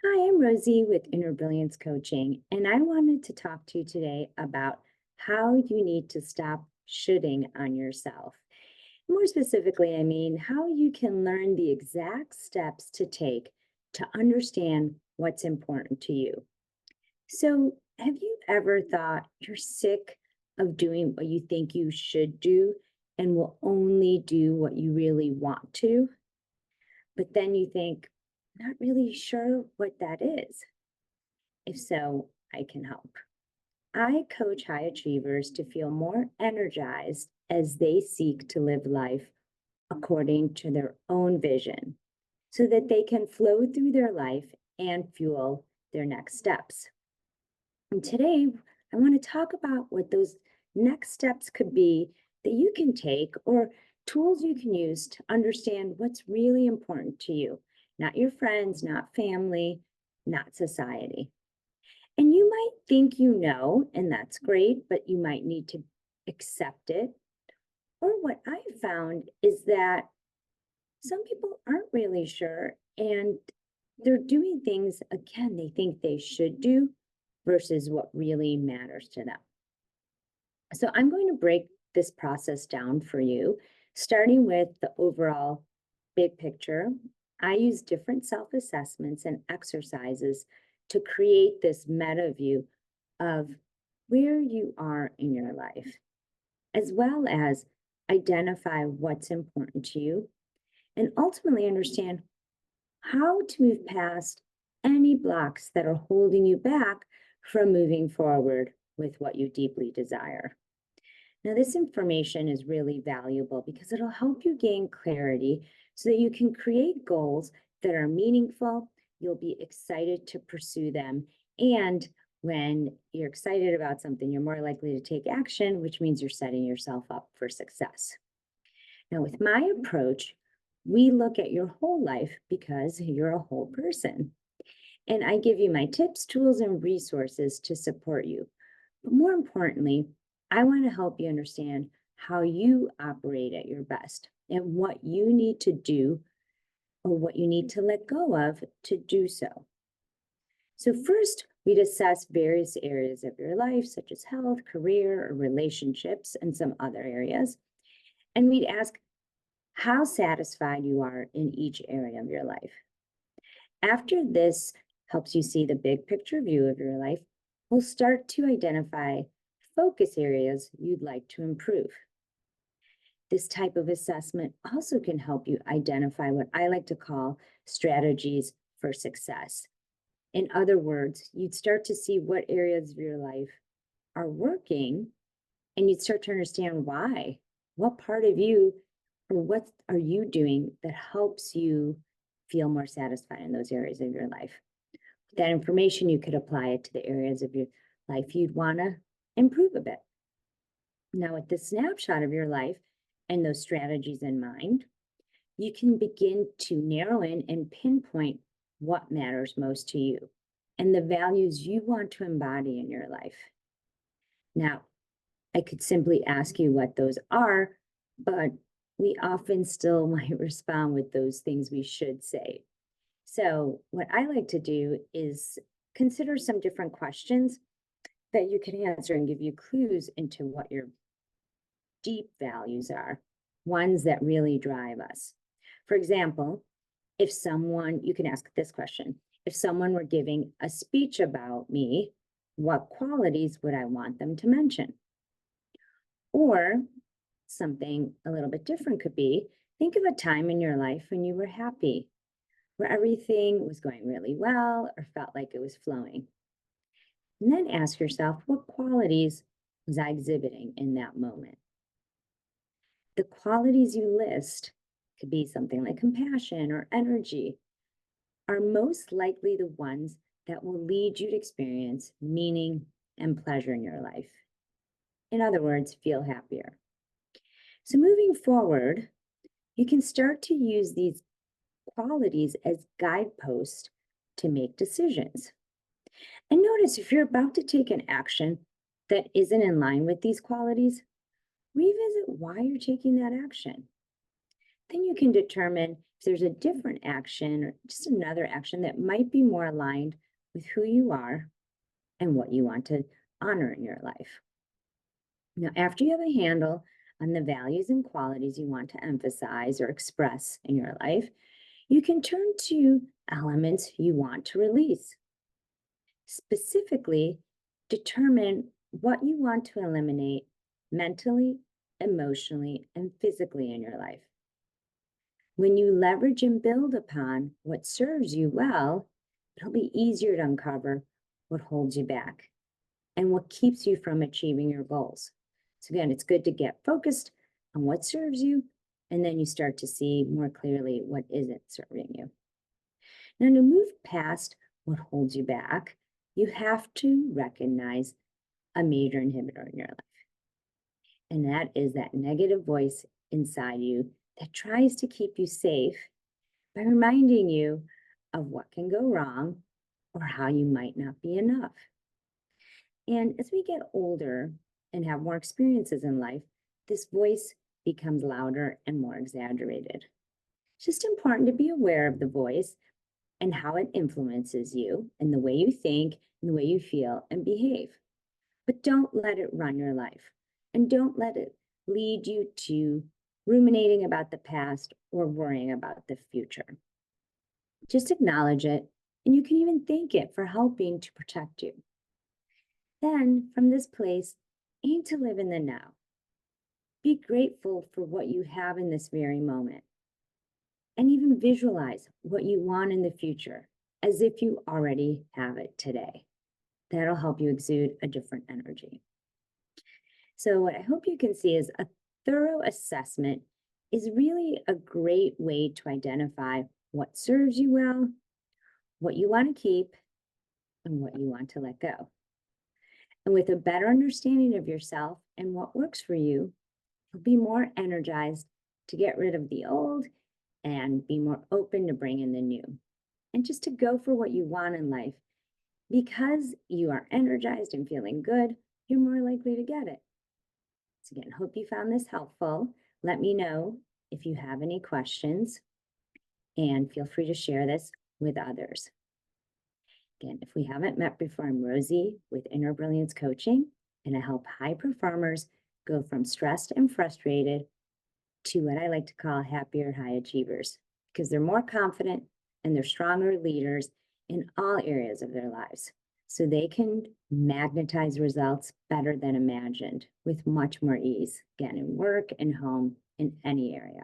Hi, I'm Rosie with Inner Brilliance Coaching, and I wanted to talk to you today about how you need to stop shooting on yourself. More specifically, I mean how you can learn the exact steps to take to understand what's important to you. So, have you ever thought you're sick of doing what you think you should do and will only do what you really want to? But then you think, not really sure what that is. If so, I can help. I coach high achievers to feel more energized as they seek to live life according to their own vision so that they can flow through their life and fuel their next steps. And today, I want to talk about what those next steps could be that you can take or tools you can use to understand what's really important to you, not your friends, not family, not society. And you might think you know, and that's great, but you might need to accept it. Or what I found is that some people aren't really sure and they're doing things, again, they think they should do versus what really matters to them. So I'm going to break this process down for you, starting with the overall big picture. I use different self assessments and exercises to create this meta view of where you are in your life, as well as identify what's important to you and ultimately understand how to move past any blocks that are holding you back from moving forward with what you deeply desire. Now, this information is really valuable because it'll help you gain clarity so that you can create goals that are meaningful. You'll be excited to pursue them. And when you're excited about something, you're more likely to take action, which means you're setting yourself up for success. Now, with my approach, we look at your whole life because you're a whole person. And I give you my tips, tools, and resources to support you. But more importantly, I want to help you understand how you operate at your best and what you need to do or what you need to let go of to do so. So, first, we'd assess various areas of your life, such as health, career, or relationships, and some other areas. And we'd ask how satisfied you are in each area of your life. After this helps you see the big picture view of your life, we'll start to identify focus areas you'd like to improve. This type of assessment also can help you identify what I like to call strategies for success. In other words, you'd start to see what areas of your life are working and you'd start to understand why. What part of you or what are you doing that helps you feel more satisfied in those areas of your life? With that information, you could apply it to the areas of your life you'd want to improve a bit. Now, with this snapshot of your life and those strategies in mind, you can begin to narrow in and pinpoint what matters most to you and the values you want to embody in your life. Now, I could simply ask you what those are, but we often still might respond with those things we should say. So, what I like to do is consider some different questions that you can answer and give you clues into what your deep values are, ones that really drive us. For example, if someone, you can ask this question, if someone were giving a speech about me, what qualities would I want them to mention? Or something a little bit different could be, think of a time in your life when you were happy, where everything was going really well or felt like it was flowing. And then ask yourself, what qualities was I exhibiting in that moment? The qualities you list could be something like compassion or energy, are most likely the ones that will lead you to experience meaning and pleasure in your life. In other words, feel happier. So moving forward, you can start to use these qualities as guideposts to make decisions. And notice if you're about to take an action that isn't in line with these qualities, revisit why you're taking that action. Then you can determine if there's a different action or just another action that might be more aligned with who you are and what you want to honor in your life. Now, after you have a handle on the values and qualities you want to emphasize or express in your life, you can turn to elements you want to release. Specifically, determine what you want to eliminate mentally, emotionally, and physically in your life. When you leverage and build upon what serves you well, it'll be easier to uncover what holds you back and what keeps you from achieving your goals. So, again, it's good to get focused on what serves you, and then you start to see more clearly what isn't serving you. Now, to move past what holds you back, you have to recognize a major inhibitor in your life. And that is that negative voice inside you that tries to keep you safe by reminding you of what can go wrong or how you might not be enough. And as we get older and have more experiences in life, this voice becomes louder and more exaggerated. It's just important to be aware of the voice and how it influences you and the way you think and the way you feel and behave. But don't let it run your life, and don't let it lead you to ruminating about the past or worrying about the future. Just acknowledge it, and you can even thank it for helping to protect you. Then, from this place, aim to live in the now. Be grateful for what you have in this very moment, and even visualize what you want in the future as if you already have it today. That'll help you exude a different energy. So, what I hope you can see is a thorough assessment is really a great way to identify what serves you well, what you want to keep, and what you want to let go. And with a better understanding of yourself and what works for you, you'll be more energized to get rid of the old and be more open to bring in the new. And just to go for what you want in life. Because you are energized and feeling good, you're more likely to get it. So again, hope you found this helpful. Let me know if you have any questions, and feel free to share this with others. Again, if we haven't met before, I'm Rosie with Inner Brilliance Coaching, and I help high performers go from stressed and frustrated to what I like to call happier high achievers, because they're more confident and they're stronger leaders in all areas of their lives. So they can magnetize results better than imagined with much more ease, again, in work and home, in any area.